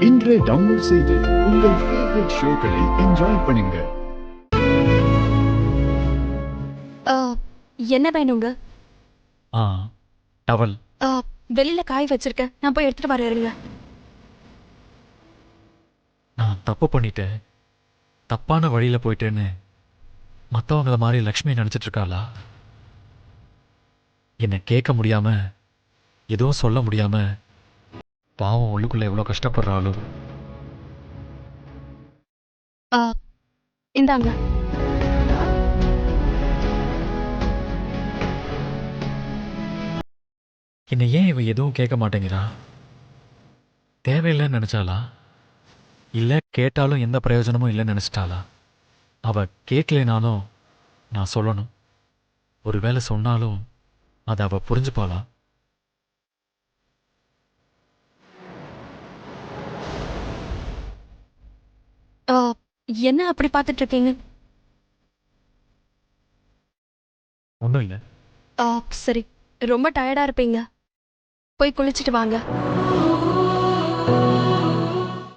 இன்றே டவுன்லோட் செய்து உங்கள் ஃபேவரட் ஷோக்களை என்ஜாய் பண்ணுங்க. என்ன வேணுங்க? ஆ டவல். வெளியில காய் வச்சிருக்கேன், நான் போய் எடுத்துட்டு வரேங்க. நான் தப்பு பண்ணிட்டேன், தப்பான வழியில் போயிட்டேன்னு மற்றவங்கள மாதிரி லக்ஷ்மி நினச்சிட்டு இருக்காளா? என்னை கேட்க முடியாம எதுவும் சொல்ல முடியாம பாவம் உள்ளுக்குள்ள எவ்வளோ கஷ்டப்படுறாளோ. இந்தாங்க. என்னை ஏன் இவ எதுவும் கேட்க மாட்டேங்கிறா? தேவையில்லைன்னு நினச்சாளா, இல்லை கேட்டாலும் எந்த பிரயோஜனமும் இல்லைன்னு நினச்சிட்டாளா? அவள் கேட்கலைனாலும் நான் சொல்லணும், ஒருவேளை சொன்னாலும் அதை அவள் புரிஞ்சுப்பாளா? என்ன அப்படி பார்த்துட்டு இருக்கீங்க? ஒன்றும் இல்லை. சரி, ரொம்ப டயர்டா இருப்பீங்க, போய் குளிச்சுட்டு வாங்க.